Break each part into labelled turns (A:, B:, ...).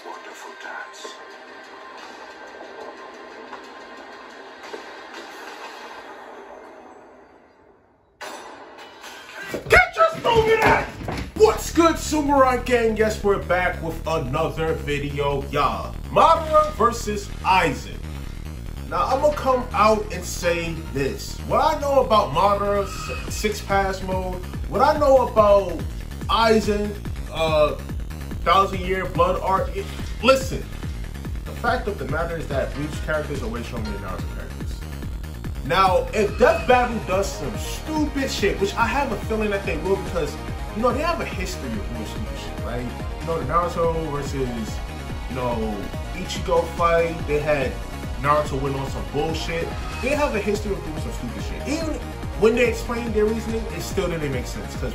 A: wonderful dance.
B: Get your stupid ass! What's good, Samurai Gang? Yes, we're back with another video, y'all. Madara versus Aizen. Now, I'm gonna come out and say this. What I know about Madara 6 Pass Mode, what I know about Aizen, 1000-Year Blood Art, listen. The fact of the matter is that Bleach characters are way stronger than Naruto characters. Now, if Death Battle does some stupid shit, which I have a feeling that they will because, you know, they have a history of doing stupid shit, right? You know, the Naruto versus, you know, Ichigo fight, they had Naruto win on some bullshit. They have a history of doing some stupid shit. Even when they explained their reasoning, it still didn't make sense because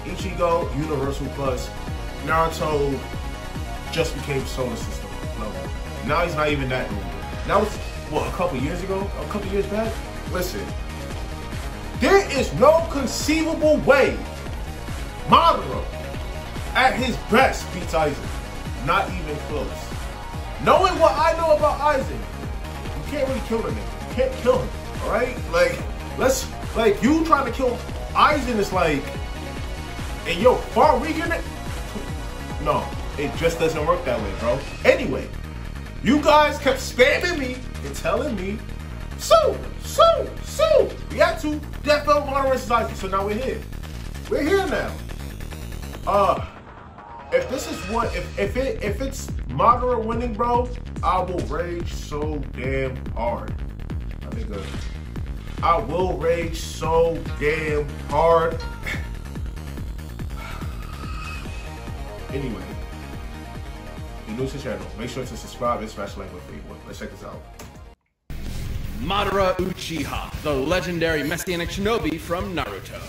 B: Ichigo, Universal Plus, Naruto just became Solar System level. Now he's not even that anymore. That was, what, a couple years ago? A couple years back? Listen, there is no conceivable way Madara at his best beats Aizen. Not even close. Knowing what I know about Aizen, you can't really kill the nigga. You can't kill him, alright? Like, you trying to kill Aizen is like, and yo, far weaker than, no, it just doesn't work that way, bro. Anyway, you guys kept spamming me and telling me, soon, we had to Death Battle Madara versus Aizen, so now we're here. We're here now. If this is what, if it's Madara winning, bro, I will rage so damn hard. I think I will rage so damn hard. Anyway, if you're new to the channel, make sure to subscribe and smash the like button. Let's check this out.
C: Madara Uchiha, the legendary messianic shinobi from Naruto.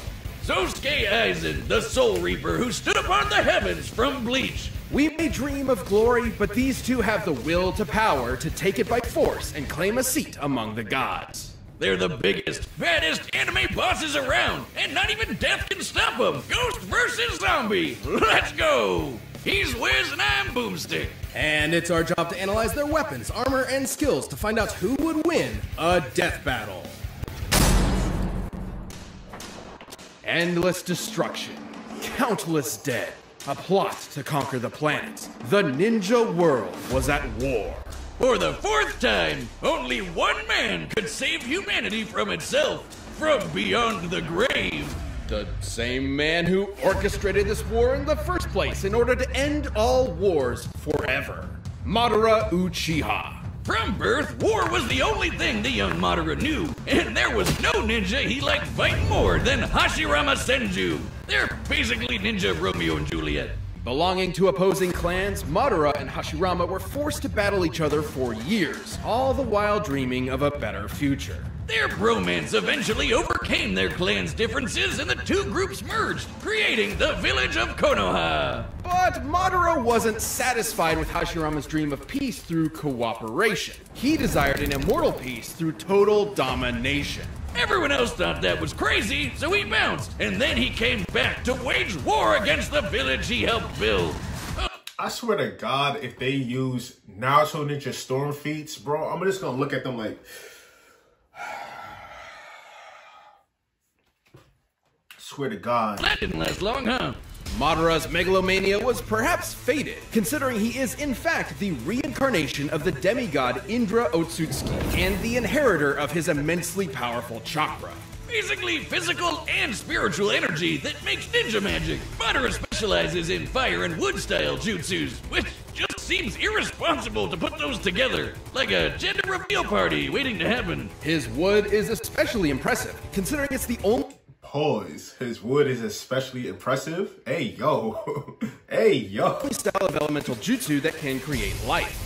D: Sosuke Aizen, the Soul Reaper who stood upon the heavens from Bleach.
C: We may dream of glory, but these two have the will to power to take it by force and claim a seat among the gods.
D: They're the biggest, baddest anime bosses around, and not even death can stop them. Ghost versus zombie. Let's go. He's Wiz and I'm Boomstick.
C: And it's our job to analyze their weapons, armor, and skills to find out who would win a death battle. Endless destruction, countless dead, a plot to conquer the planet. The ninja world was at war.
D: For the 4th time, only one man could save humanity from itself, from beyond the grave.
C: The same man who orchestrated this war in the first place in order to end all wars forever. Madara Uchiha.
D: From birth, war was the only thing the young Madara knew, and there was no ninja he liked fighting more than Hashirama Senju. They're basically ninja Romeo and Juliet.
C: Belonging to opposing clans, Madara and Hashirama were forced to battle each other for years, all the while dreaming of a better future.
D: Their bromance eventually overcame their clan's differences and the two groups merged, creating the village of Konoha.
C: But Madara wasn't satisfied with Hashirama's dream of peace through cooperation. He desired an immortal peace through total domination.
D: Everyone else thought that was crazy, so he bounced, and then he came back to wage war against the village he helped build.
B: I swear to God, if they use Naruto Ninja Storm feats, bro, I'm just gonna look at them like, swear to God.
D: That didn't last long, huh?
C: Madara's megalomania was perhaps fated, considering he is in fact the reincarnation of the demigod Indra Otsutsuki and the inheritor of his immensely powerful chakra.
D: Basically physical and spiritual energy that makes ninja magic. Madara specializes in fire and wood style jutsus, which just seems irresponsible to put those together, like a gender reveal party waiting to happen.
C: His wood is especially impressive, considering it's the only
B: Pause. His wood is especially impressive. Hey, yo. Hey, yo.
C: style of elemental jutsu that can create life.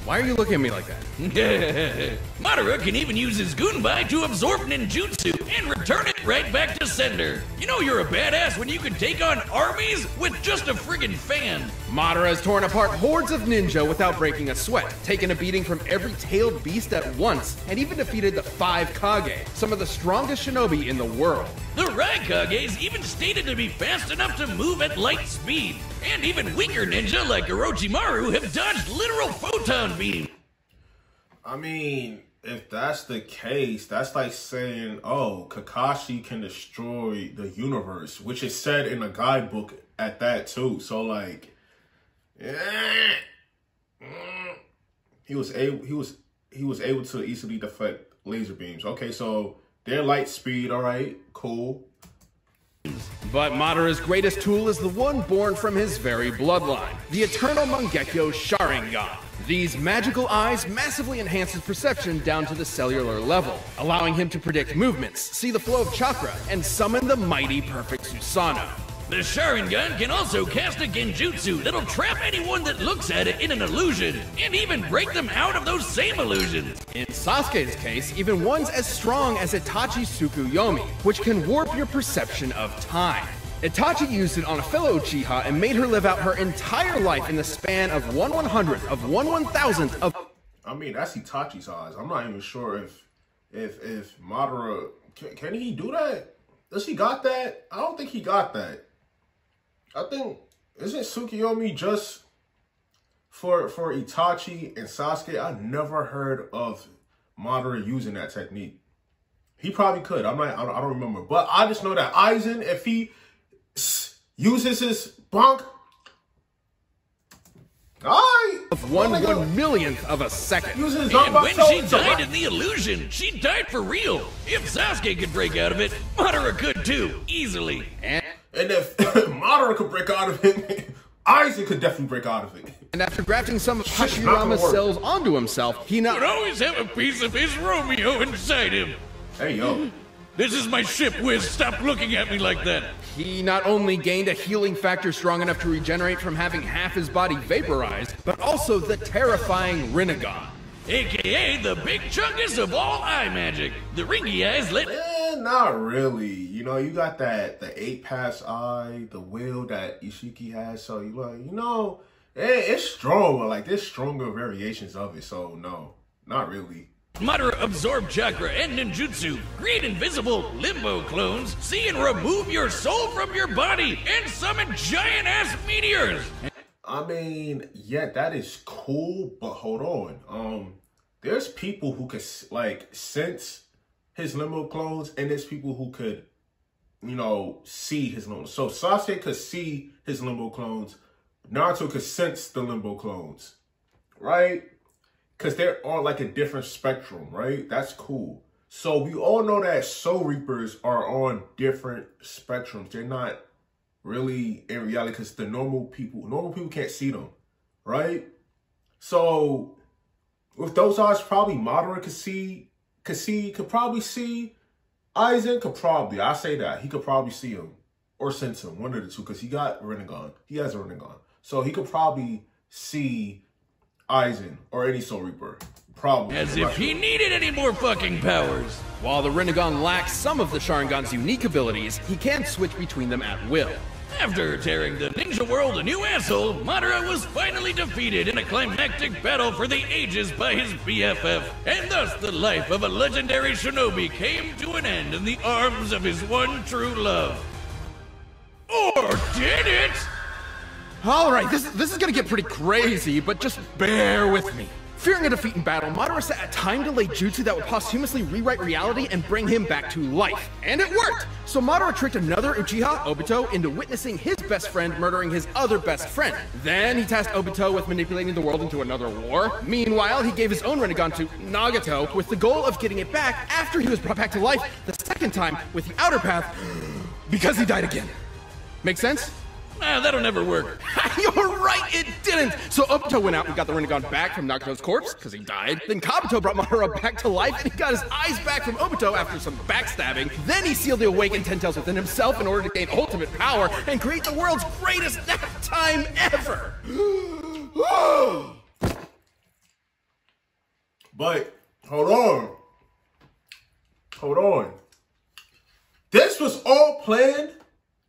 C: Why are you looking at me like that?
D: Madara can even use his Gunbai to absorb ninjutsu and return it right back to sender. You know you're a badass when you can take on armies with just a friggin' fan.
C: Madara has torn apart hordes of ninja without breaking a sweat, taken a beating from every tailed beast at once, and even defeated the 5 Kage, some of the strongest shinobi in the world.
D: The Raikages even stated to be fast enough to move at light speed. and even weaker ninja like Orochimaru have dodged literal photon beams.
B: I mean, if that's the case, that's like saying, oh, Kakashi can destroy the universe, which is said in a guidebook at that too. So like, he was able to easily deflect laser beams. Okay, so their light speed, all right, cool.
C: But Madara's greatest tool is the one born from his very bloodline, the Eternal Mangekyo Sharingan. These magical eyes massively enhance his perception down to the cellular level, allowing him to predict movements, see the flow of chakra, and summon the mighty Perfect Susanoo.
D: The Sharingan can also cast a genjutsu that'll trap anyone that looks at it in an illusion, and even break them out of those same illusions.
C: In Sasuke's case, even ones as strong as Itachi Tsukuyomi, which can warp your perception of time. Itachi used it on a fellow Uchiha and made her live out her entire life in the span of 1/100th of 1/1000th of...
B: I mean, that's Itachi's eyes. I'm not even sure if Madara... Can he do that? Does he got that? I don't think he got that. I think... Isn't Tsukuyomi just for Itachi and Sasuke? I never heard of Madara using that technique. He probably could. I don't remember. But I just know that Aizen, if he uses his bonk,
C: of 1/1,000,000th of a second.
D: And when she died in the illusion, she died for real. If Sasuke could break out of it, Madara could too, easily.
B: And if Madara could break out of it, Aizen could definitely break out of it.
C: And after grafting some of Hashirama's cells onto himself, he
D: would always have a piece of his Romeo inside him.
B: Hey, yo.
D: This is my ship, Wiz. Stop looking at me like that.
C: He not only gained a healing factor strong enough to regenerate from having half his body vaporized, but also the terrifying Rinnegan.
D: AKA the big chungus of all eye magic. The ringy eyes let...
B: Not really. You know, you got the 8-pass eye, the will that Ishiki has. So, it's strong, but like there's stronger variations of it. So, no, not really.
D: Madara absorb chakra and ninjutsu, create invisible limbo clones, see and remove your soul from your body, and summon giant-ass meteors!
B: I mean, yeah, that is cool, but hold on. There's people who could, like, sense his limbo clones, and there's people who could, see his limbo. So Sasuke could see his limbo clones, Naruto could sense the limbo clones, right? Because they're on like a different spectrum, right? That's cool. So we all know that Soul Reapers are on different spectrums. They're not really in reality because the normal people can't see them, right? So with those odds, probably Madara could probably see Aizen, I say that. He could probably see him or sense him, one of the two, because he got Rinnegan. He has a Rinnegan. So he could probably see Aizen or any Soul Reaper. Probably.
D: As if he needed any more fucking powers.
C: While the Rinnegan lacks some of the Sharingan's unique abilities, he can switch between them at will.
D: After tearing the ninja world a new asshole, Madara was finally defeated in a climactic battle for the ages by his BFF, and thus the life of a legendary shinobi came to an end in the arms of his one true love. Or did it?
C: Alright, this is gonna get pretty crazy, but just bear with me. Fearing a defeat in battle, Madara set a time-delayed jutsu that would posthumously rewrite reality and bring him back to life. And it worked! So Madara tricked another Uchiha, Obito, into witnessing his best friend murdering his other best friend. Then he tasked Obito with manipulating the world into another war. Meanwhile, he gave his own Rinnegan to Nagato with the goal of getting it back after he was brought back to life the second time with the outer path because he died again. Make sense?
D: That'll never work.
C: You're right, it didn't! So Obito went out and got the Rinnegan back from Nagato's corpse, because he died. Then Kabuto brought Madara back to life, and he got his eyes back from Obito after some backstabbing. Then he sealed the awakened Ten Tails within himself in order to gain ultimate power and create the world's greatest nap time ever!
B: But, hold on. This was all planned,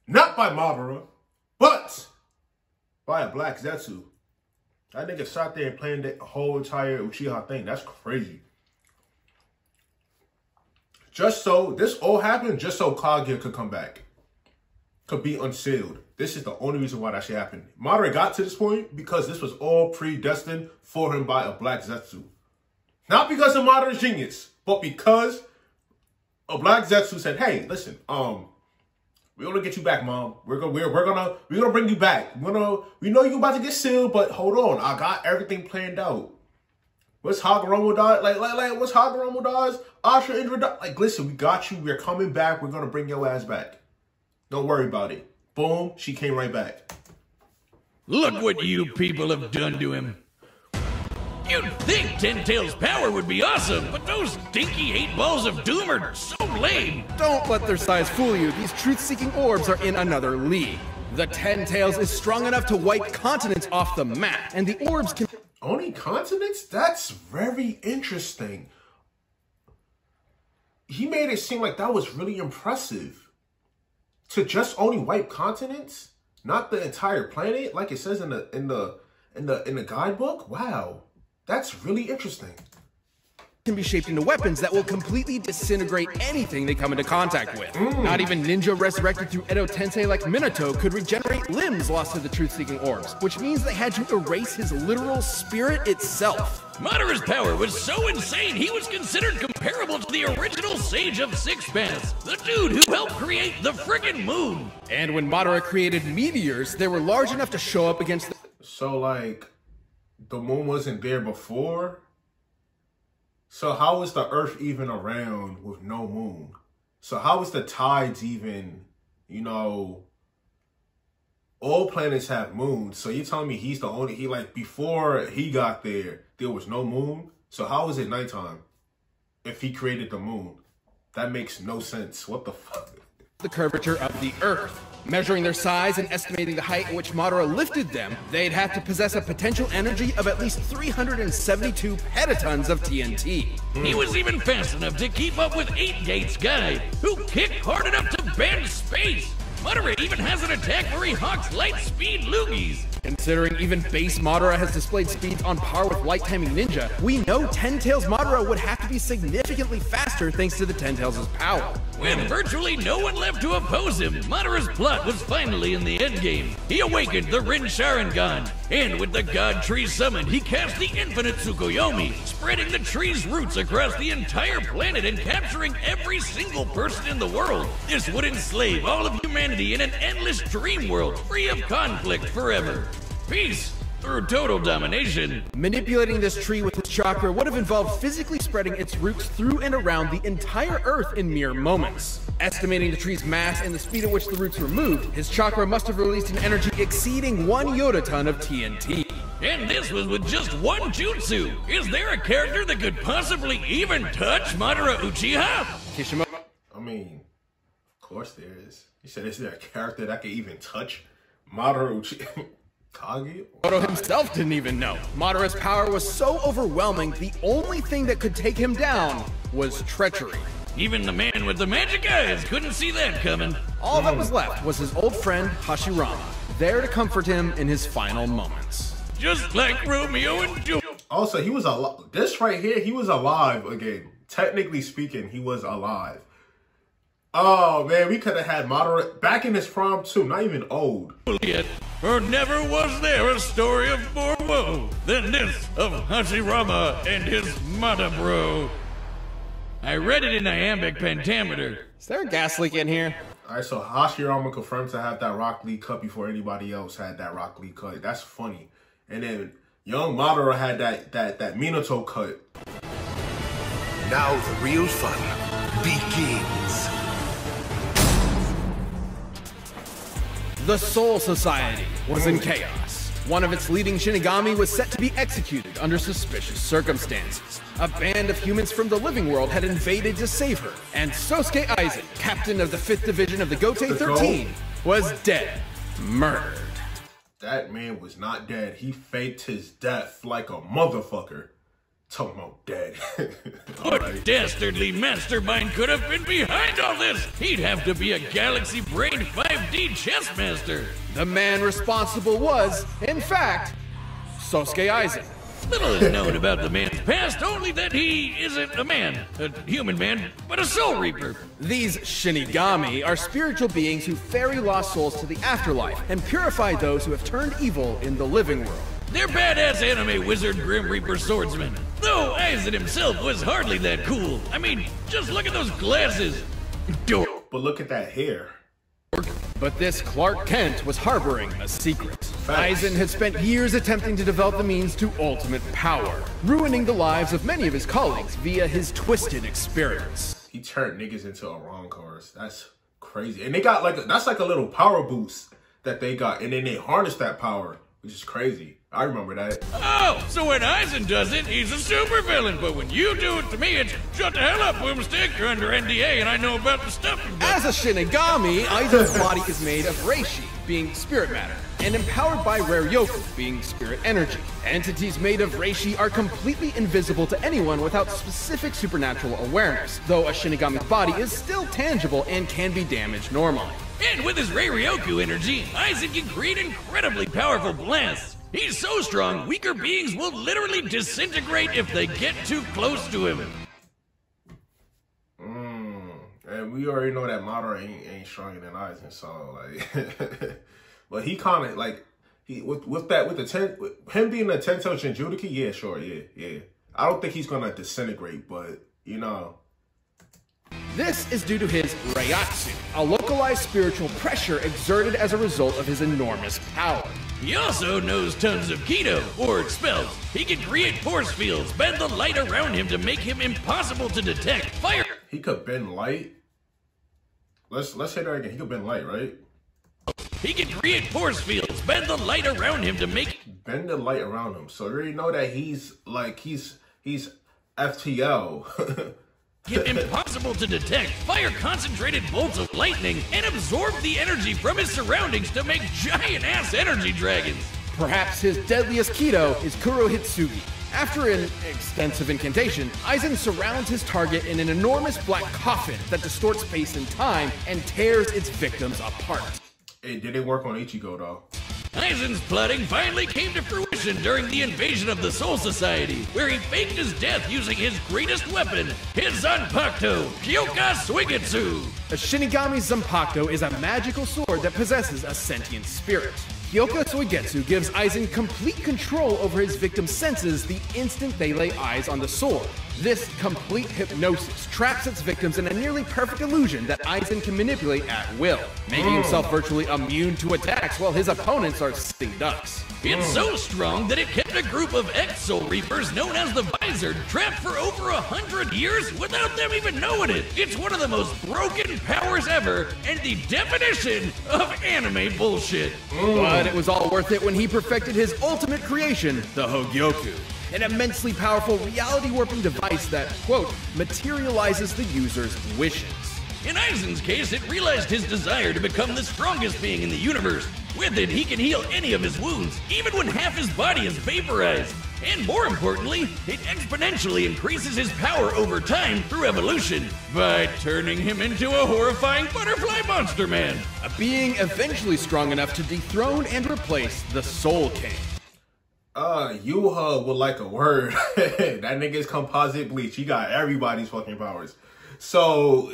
B: not by Madara, but by a Black Zetsu. That nigga sat there and planned the whole entire Uchiha thing. That's crazy. This all happened just so Kaguya could come back. Could be unsealed. This is the only reason why that shit happened. Madara got to this point because this was all predestined for him by a Black Zetsu. Not because of Madara's genius, but because a Black Zetsu said, "Hey, listen, we're gonna get you back, Mom. We're gonna bring you back. We know you're about to get sealed, but hold on, I got everything planned out." What's Hagoromo dies? Like what's Hagoromo dies? Asha Indra dies. Like, listen, we got you. We're coming back. We're gonna bring your ass back. Don't worry about it. Boom, she came right back.
D: Look what you people have done to him. You'd think Ten Tails' power would be awesome, but those dinky 8 balls of doom are so lame.
C: Don't let their size fool you. These truth-seeking orbs are in another league. The Ten Tails is strong enough to wipe continents off the map, and the orbs can...
B: Only continents? That's very interesting. He made it seem like that was really impressive. To just only wipe continents, not the entire planet, like it says in the guidebook. Wow, that's really interesting.
C: Can be shaped into weapons that will completely disintegrate anything they come into contact with. Not even ninja resurrected through Edo Tensei like Minato could regenerate limbs lost to the truth-seeking orbs, which means they had to erase his literal spirit itself.
D: Madara's power was so insane he was considered comparable to the original Sage of Six Paths, the dude who helped create the friggin' moon.
C: And when Madara created meteors, they were large enough to show up against the...
B: So, like, the moon wasn't there before? So how is the Earth even around with no moon? So how is the tides even, you know, all planets have moons. So you're telling me he's the only, before he got there was no moon? So how is it nighttime if he created the moon? That makes no sense. What the fuck?
C: The curvature of the Earth. Measuring their size and estimating the height at which Madara lifted them, they'd have to possess a potential energy of at least 372 petatons of TNT.
D: He was even fast enough to keep up with 8 Gates Guy, who kicked hard enough to bend space. Madara even has an attack where he hawks light speed loogies.
C: Considering even base Madara has displayed speeds on par with Light Timing Ninja, we know Ten Tails Madara would have to be significantly faster thanks to the Ten Tails' power.
D: With virtually no one left to oppose him, Madara's plot was finally in the endgame. He awakened the Rin Sharingan, and with the God Tree summoned, he cast the infinite Tsukuyomi, spreading the tree's roots across the entire planet and capturing every single person in the world. This would enslave all of humanity in an endless dream world, free of conflict forever. Peace through total domination.
C: Manipulating this tree with his chakra would have involved physically spreading its roots through and around the entire Earth in mere moments. Estimating the tree's mass and the speed at which the roots were moved, his chakra must have released an energy exceeding 1 yotaton of TNT.
D: And this was with just one jutsu. Is there a character that could possibly even touch Madara Uchiha?
C: Kishimoto.
B: I mean, of course there is. He said, is there a character that could even touch Madara Uchiha? Kage?
C: Odo himself didn't even know. Madara's power was so overwhelming, the only thing that could take him down was treachery.
D: Even the man with the magic eyes couldn't see that coming.
C: All that was left was his old friend Hashirama, there to comfort him in his final moments.
D: Just like Romeo and Juliet.
B: Also, he was alive. This right here, he was alive again. Technically speaking, he was alive. Oh, man, we could have had Madara back in his prime, too. Not even old.
D: Or never was there a story of more woe than this of Hashirama and his Madabro. I read it in iambic pentameter.
C: Is there a gas leak in here?
B: All right, so Hashirama confirmed to have that Rock Lee cut before anybody else had that Rock Lee cut. That's funny. And then young Madara had that Minato cut.
A: Now the real fun begins.
C: The Soul Society was in chaos. One of its leading Shinigami was set to be executed under suspicious circumstances. A band of humans from the living world had invaded to save her, and Sosuke Aizen, captain of the 5th Division of the Gotei 13, was dead. Murdered.
B: That man was not dead. He faked his death like a motherfucker. Talking about dead.
D: What dastardly mastermind could have been behind all this? He'd have to be a galaxy-brained 5D chess master.
C: The man responsible was, in fact, Sosuke Aizen.
D: Little is known about the man's past, only that he isn't a man, a human man, but a Soul Reaper.
C: These Shinigami are spiritual beings who ferry lost souls to the afterlife and purify those who have turned evil in the living world.
D: They're badass anime wizard Grim Reaper swordsmen. Though Aizen himself was hardly that cool. I mean, just look at those glasses.
B: But look at that hair.
C: But this Clark Kent was harboring a secret.
B: Facts.
C: Aizen had spent years attempting to develop the means to ultimate power, ruining the lives of many of his colleagues via his twisted experiments.
B: He turned niggas into Iran cars. That's crazy. And they got like, that's like a little power boost that they got. And then they harnessed that power, which is crazy. I remember that.
D: Oh, so when Aizen does it, he's a supervillain. But when you do it to me, it's shut the hell up, Boomstick. You're under NDA and I know about the stuff you've done.
C: As a Shinigami, Aizen's body is made of Reishi, being spirit matter, and empowered by Rare Yoku, being spirit energy. Entities made of Reishi are completely invisible to anyone without specific supernatural awareness, though a Shinigami's body is still tangible and can be damaged normally.
D: And with his Rei-Ryoku energy, Aizen can create incredibly powerful blasts. He's so strong, weaker beings will literally disintegrate if they get too close to him.
B: And we already know that Madara ain't stronger than Aizen, so like, but he kind of like with him being a Tento Jinchuriki, yeah, sure, yeah. I don't think he's gonna disintegrate, but you know.
C: This is due to his Reiatsu, a localized spiritual pressure exerted as a result of his enormous power.
D: He also knows tons of Kido, or spells. He can create force fields, bend the light around him to make him impossible to detect. Fire!
B: He could bend light. Let's hit that again. He could bend light, right?
D: He can create force fields, bend the light around him to make...
B: Bend the light around him. So you already know that he's FTL.
D: impossible to detect. Fire concentrated bolts of lightning and absorb the energy from his surroundings to make giant-ass energy dragons.
C: Perhaps his deadliest Kido is Kurohitsugi. After an extensive incantation, Aizen surrounds his target in an enormous black coffin that distorts space and time and tears its victims apart.
B: It didn't work on Ichigo though.
D: Aizen's plotting finally came to fruition during the invasion of the Soul Society, where he faked his death using his greatest weapon, his Zanpakuto, Kyoka Suigetsu.
C: A Shinigami Zanpakuto is a magical sword that possesses a sentient spirit. Kyoka Suigetsu gives Aizen complete control over his victim's senses the instant they lay eyes on the sword. This complete hypnosis traps its victims in a nearly perfect illusion that Aizen can manipulate at will, making himself virtually immune to attacks while his opponents are sitting ducks.
D: It's so strong that it kept a group of ex-Soul Reapers known as the Visor trapped for over 100 years without them even knowing it. It's one of the most broken powers ever and the definition of anime bullshit.
C: But it was all worth it when he perfected his ultimate creation, the Hogyoku, an immensely powerful reality-warping device that, quote, materializes the user's wishes.
D: In Aizen's case, it realized his desire to become the strongest being in the universe. With it, he can heal any of his wounds, even when half his body is vaporized. And more importantly, it exponentially increases his power over time through evolution by turning him into a horrifying butterfly monster man.
C: A being eventually strong enough to dethrone and replace the Soul King.
B: Yuha would like a word. That nigga's composite bleach. He got everybody's fucking powers. So,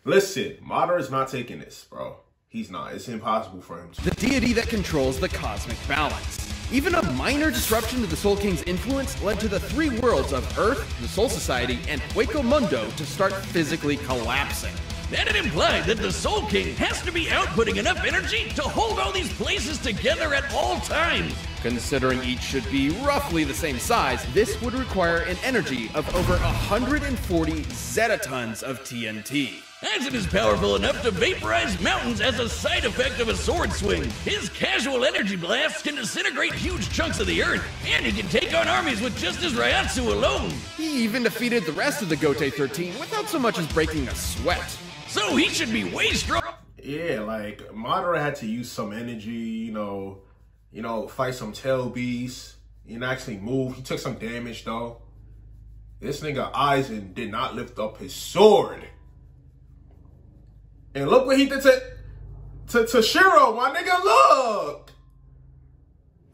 B: listen, Madara's not taking this, bro. He's not. It's impossible for him to.
C: The deity that controls the cosmic balance. Even a minor disruption to the Soul King's influence led to the three worlds of Earth, the Soul Society, and Hueco Mundo to start physically collapsing.
D: That it implied that the Soul King has to be outputting enough energy to hold all these places together at all times.
C: Considering each should be roughly the same size, this would require an energy of over 140 zetatons of TNT.
D: Aizen is powerful enough to vaporize mountains as a side effect of a sword swing. His casual energy blasts can disintegrate huge chunks of the earth, and he can take on armies with just his Reiatsu alone.
C: He even defeated the rest of the Gote 13 without so much as breaking a sweat.
D: So he should be way strong.
B: Yeah, like Madara had to use some energy, you know, fight some tail beasts, actually move. He took some damage though. This nigga Aizen did not lift up his sword. And look what he did to Shiro, my nigga, look!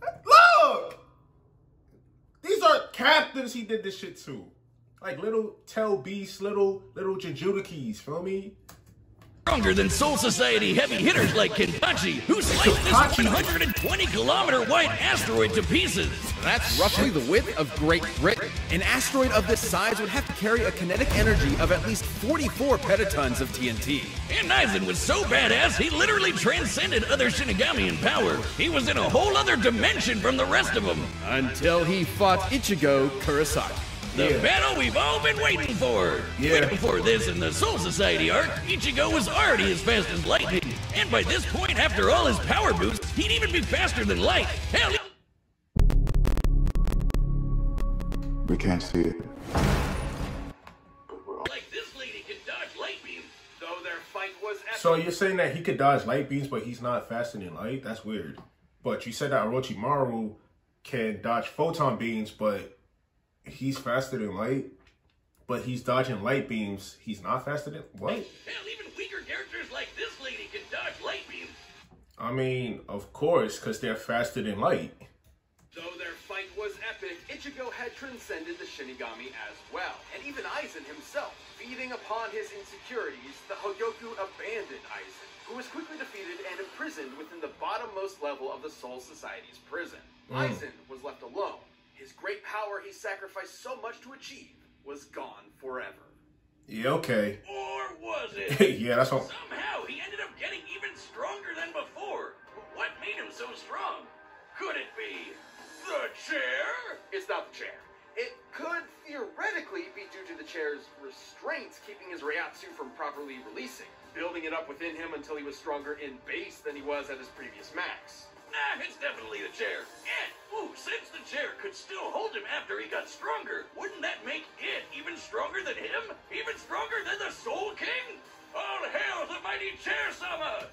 B: Look! These captains he did this shit to. Like little Tail Beast, little Jujutsu, feel me?
D: Stronger than Soul Society heavy hitters like Kenpachi, who sliced this 120-kilometer wide asteroid to pieces.
C: That's roughly the width of Great Britain. An asteroid of this size would have to carry a kinetic energy of at least 44 petatons of TNT.
D: And Aizen was so badass, he literally transcended other Shinigami in power. He was in a whole other dimension from the rest of them.
C: Until he fought Ichigo Kurosaki.
D: The battle we've all been waiting for.
B: Yeah.
D: Way before this in the Soul Society arc, Ichigo was already as fast as lightning. And by this point, after all his power boosts, he'd even be faster than light. Hell,
E: We can't see it.
D: like this lady can dodge light beams, though their fight was epic.
B: So you're saying that he could dodge light beams, but he's not faster than light? That's weird. But you said that Orochimaru can dodge photon beams, but he's faster than light, but he's dodging light beams. He's not faster than what?
D: Hell, even weaker characters like this lady can dodge light beams.
B: I mean, of course, because they're faster than light.
F: Though their fight was epic, Ichigo had transcended the Shinigami as well. And even Aizen himself, feeding upon his insecurities, the Hogyoku abandoned Aizen, who was quickly defeated and imprisoned within the bottommost level of the Soul Society's prison. Aizen was left alone. His great power he sacrificed so much to achieve was gone forever.
B: Yeah, okay.
D: Or was it?
B: Yeah, that's all.
D: Somehow he ended up getting even stronger than before. But what made him so strong? Could it be the chair?
F: It's not the chair. It could theoretically be due to the chair's restraints keeping his Reiatsu from properly releasing, building it up within him until he was stronger in base than he was at his previous max.
D: Nah, it's definitely the chair. And, since the chair could still hold him after he got stronger, wouldn't that make it even stronger than him? Even stronger than the Soul King? All hail the mighty Chair-sama!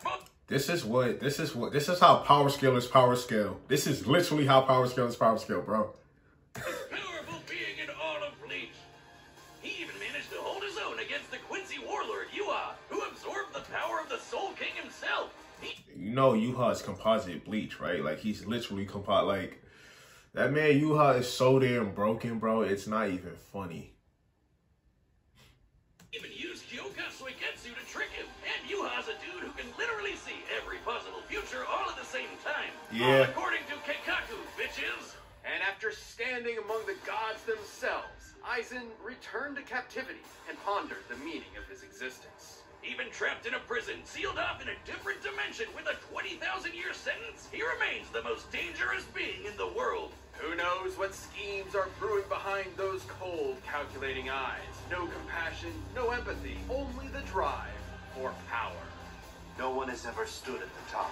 B: This is how power scale is power scale. This is literally how power scale is power scale, bro.
D: Powerful being in all of Bleach. He even managed to hold his own against the Quincy warlord, Yuha, who absorbed the power of the Soul King himself.
B: You know Yuha is composite Bleach, right? Like, he's literally composite. Like, that man Yuha is so damn broken, bro. It's not even funny.
D: Even used Kyoka Suigetsu to trick him. And Yuha's a dude who can literally see every possible future all at the same time.
B: Yeah.
D: All according to Keikaku, bitches.
F: And after standing among the gods themselves, Aizen returned to captivity and pondered the meaning of his existence.
D: Even trapped in a prison, sealed off in a different dimension with a 20,000-year sentence, he remains the most dangerous being in the world.
F: Who knows what schemes are brewing behind those cold, calculating eyes? No compassion, no empathy, only the drive for power.
G: No one has ever stood at the top.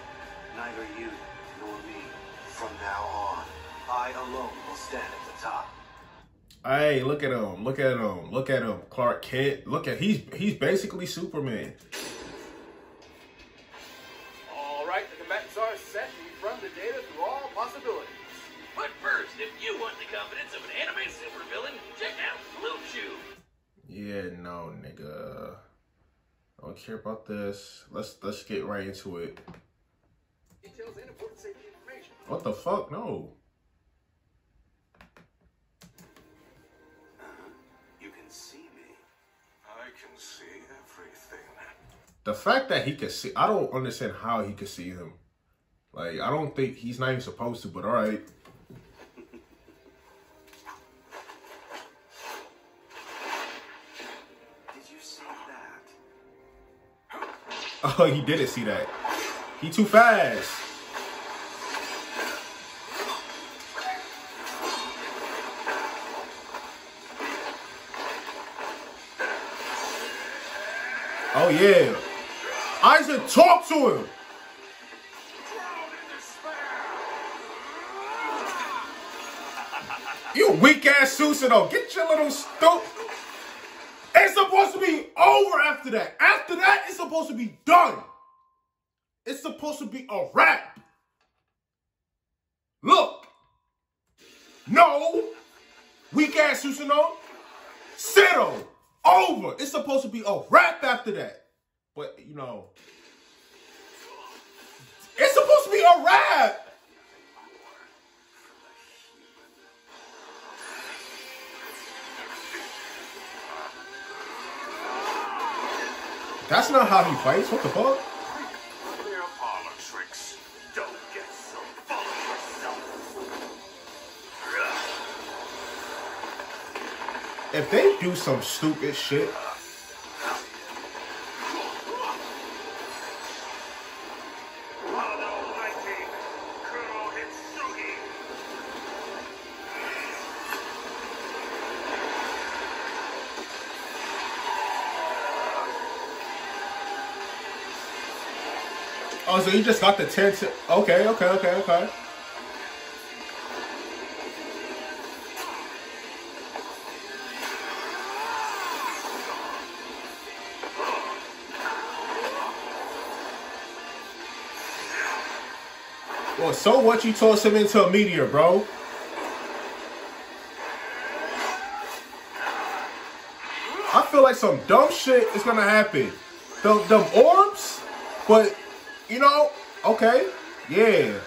G: Neither you nor me. From now on, I alone will stand at the top.
B: Hey, look at him. Look at him. Look at him. Clark Kent. Look at he's basically Superman.
F: All right, the combatants are set and we've run the data through all possibilities.
D: But first, if you want the confidence of an anime supervillain, check out Blue Chew.
B: Yeah, no, nigga. I don't care about this. Let's get right into it.
F: Details and important safety information.
B: What the fuck? No.
G: You can see me.
A: I can see everything.
B: The fact that he could see, I don't understand how he could see him. Like, I don't think he's not even supposed to, but all right.
G: Did you see that?
B: Oh, he didn't see that. He too fast. Oh, yeah. Aizen, talk to him. You weak ass Susanoo. Get your little stupid. It's supposed to be over after that. After that, it's supposed to be done. It's supposed to be a wrap. Look. No. Weak ass Susanoo. Settle. Over. It's supposed to be a wrap after that. But, you know. It's supposed to be a wrap. That's not how he fights. What the fuck?
A: Mere parlor tricks. Don't get so full of yourself.
B: If they do some stupid shit, oh, so you just got the 10 to... Okay. Well, so what? You toss him into a meteor, bro. I feel like some dumb shit is gonna happen. Them orbs, but... You know, okay, yeah,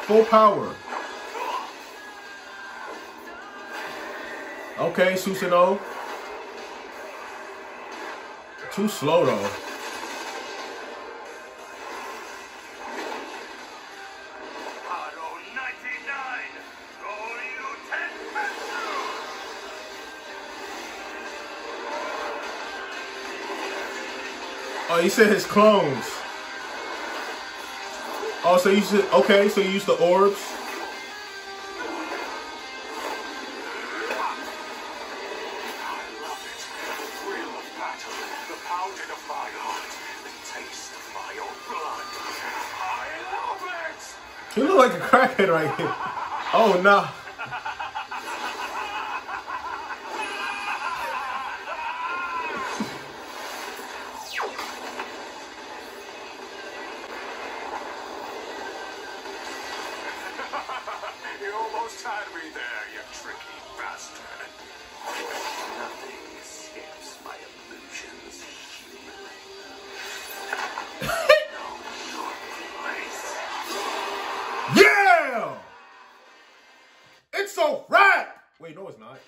B: full power. Okay, Susanoo. Too slow though. Oh, you said his clones. Oh, so you should, okay, so you use the orbs.
A: I love it. The thrill of battle, the pounding of my heart, the taste of my own blood. I love it!
B: You look like a crackhead right here. Oh, nah.
A: You almost had me there, you tricky bastard.
G: Nothing escapes my illusions, human. Know your place.
B: Yeah! It's a wrap! Wait, no, it's not.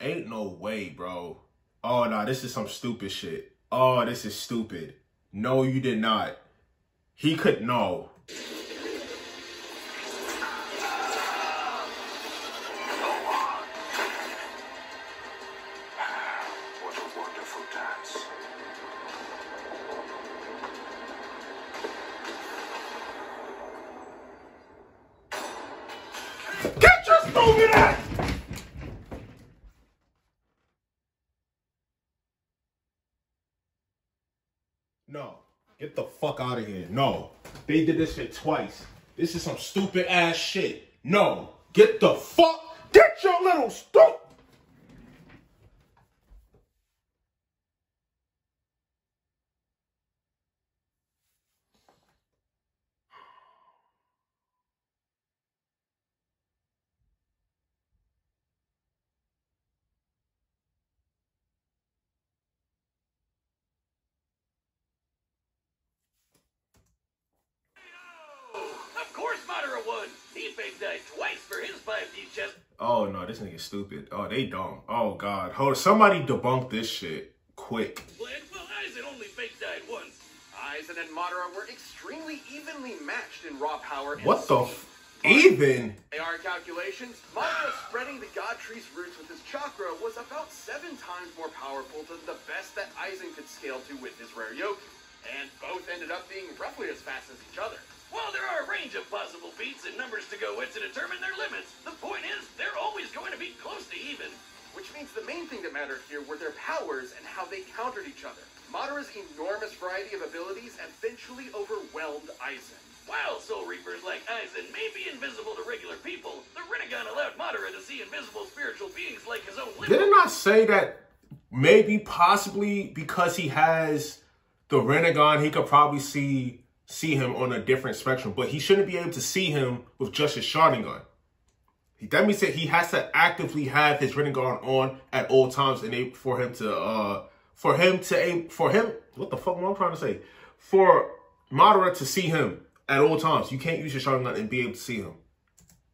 B: Ain't no way, bro. Oh, nah, this is some stupid shit. Oh, this is stupid. No, you did not. He could, no.
A: What a wonderful dance.
B: Get your stupid ass! No. Get the fuck out of here. No. They did this shit twice. This is some stupid ass shit. No. Get the fuck. Get your little stupid.
D: Of course Madara won! He fake died twice for his 5D chest.
B: Oh no, this nigga's stupid. Oh, they dumb. Oh god. Hold on. Somebody debunk this shit. Quick.
D: Well, Aizen only fake died once.
F: Aizen and Madara were extremely evenly matched in raw power and
B: What the
F: speed.
B: even?
F: AR calculations, Madara spreading the God Tree's roots with his chakra was about 7 times more powerful than the best that Aizen could scale to with his rare Yoku. And both ended up being roughly as fast as each other.
D: While there are a range of possible feats and numbers to go with to determine their limits, the point is they're always going to be close to even.
F: Which means the main thing that mattered here were their powers and how they countered each other. Madara's enormous variety of abilities eventually overwhelmed Aizen.
D: While Soul Reapers like Aizen may be invisible to regular people, the Rinnegan allowed Madara to see invisible spiritual beings like his own liver.
B: Didn't I say that maybe possibly because he has the Rinnegan, he could probably see him on a different spectrum, but he shouldn't be able to see him with just his Sharingan. That means that he has to actively have his Rinnegan on at all times, and for him, what the fuck am I trying to say? For Madara to see him at all times, you can't use your Sharingan and be able to see him.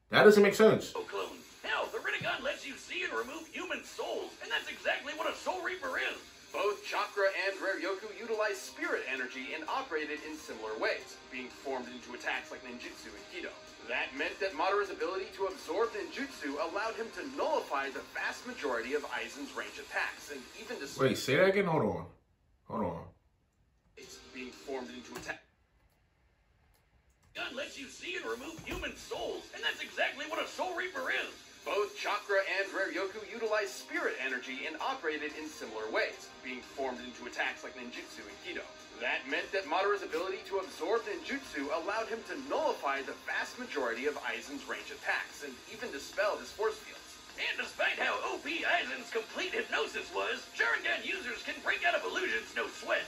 B: That doesn't make sense.
D: Clone. Hell, the Rinnegan lets you see and remove human souls, and that's exactly what a Soul Reaper is.
F: Both Chakra and Raryoku utilize spirit energy and operated in similar ways, being formed into attacks like ninjutsu and Kido. That meant that Madara's ability to absorb ninjutsu allowed him to nullify the vast majority of Aizen's range attacks, and even to...
B: Wait, say that again? Hold on. Hold on.
F: It's being formed into attack.
D: Gun lets you see and remove human souls, and that's exactly what a Soul Reaper is.
F: Both Chakra and Raryoku utilize spirit energy and operated in similar ways, being formed into attacks like ninjutsu and Kido. That meant that Madara's ability to absorb ninjutsu allowed him to nullify the vast majority of Aizen's range attacks, and even dispel his force fields.
D: And despite how OP Aizen's complete hypnosis was, Sharingan users can break out of illusions no sweat.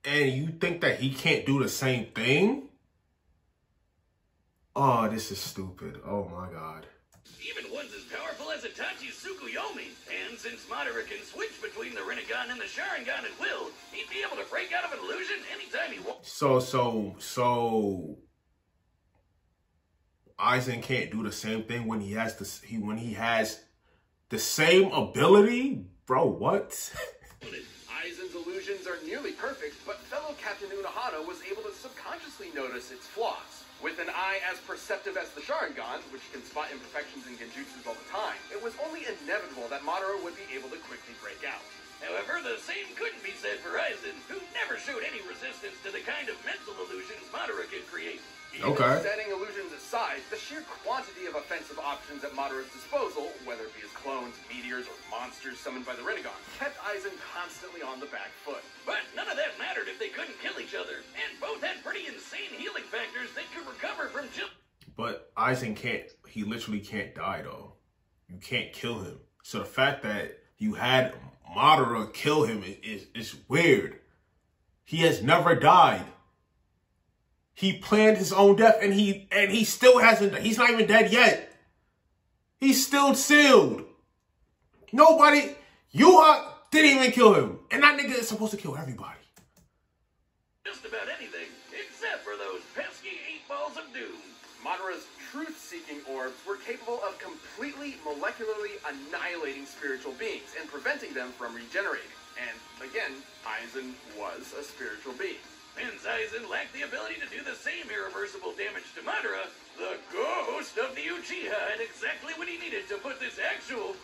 B: And you think that he can't do the same thing? Oh, this is stupid. Oh my god.
D: Even one's as powerful as Itachi's Tsukuyomi. And since Madara can switch between the Rinnegan and the Sharingan at will, he'd be able to break out of an illusion anytime he wants.
B: So Aizen can't do the same thing when he has the same ability? Bro, what?
F: Aizen's illusions are nearly perfect, but fellow Captain Unohana was able to subconsciously notice its flaws. With an eye as perceptive as the Sharingan, which can spot imperfections in genjutsus all the time, it was only inevitable that Madara would be able to quickly break out.
D: However, the same couldn't be said for Aizen, who never showed any resistance to the kind of mental illusions Madara could create.
F: Even setting illusions aside, the sheer quantity of offensive options at Madara's disposal, whether it be his clones, meteors, or monsters summoned by the Rinnegan, kept Aizen constantly on the back foot.
D: But none of that mattered if they couldn't kill each other, and both had pretty insane healing factors that could recover from
B: But Aizen can't, he literally can't die though. You can't kill him. So the fact that you had Madara kill him is weird. He has never died. He planned his own death, and he still hasn't. He's not even dead yet. He's still sealed. Nobody, didn't even kill him, and that nigga is supposed to kill everybody.
D: Just about anything, except for those pesky 8 balls of doom.
F: Madara's truth-seeking orbs were capable of completely molecularly annihilating spiritual beings and preventing them from regenerating. And again, Aizen was a spiritual being.
D: Since Aizen lacked the ability to do the same irreversible damage to Madara, the ghost of the Uchiha had exactly what he needed to put this actual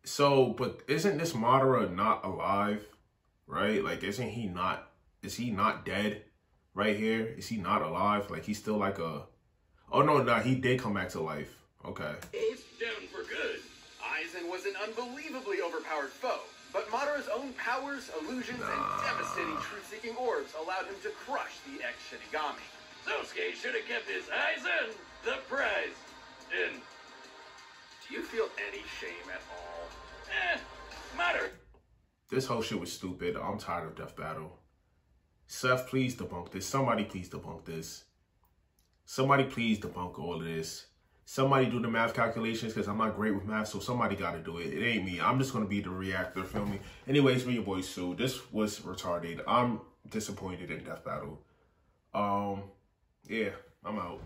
B: So, but isn't this Madara not alive? Right? Like, is he not dead right here? Is he not alive? Like, he's still like a... Oh, no, he did come back to life. Okay.
D: Ghost down for good.
F: Aizen was an unbelievably overpowered foe. But Madara's own powers, illusions, and devastating truth-seeking orbs allowed him to crush the ex-Shinigami.
D: Sosuke should have kept his eyes on the prize. And
F: do you feel any shame at all?
D: Madara.
B: This whole shit was stupid. I'm tired of Death Battle. Seth, please debunk this. Somebody please debunk this. Somebody please debunk all of this. Somebody do the math calculations, because I'm not great with math, so somebody got to do it. It ain't me. I'm just going to be the reactor, feel me? Anyways, me your boy Sue. This was retarded. I'm disappointed in Death Battle. Yeah, I'm out.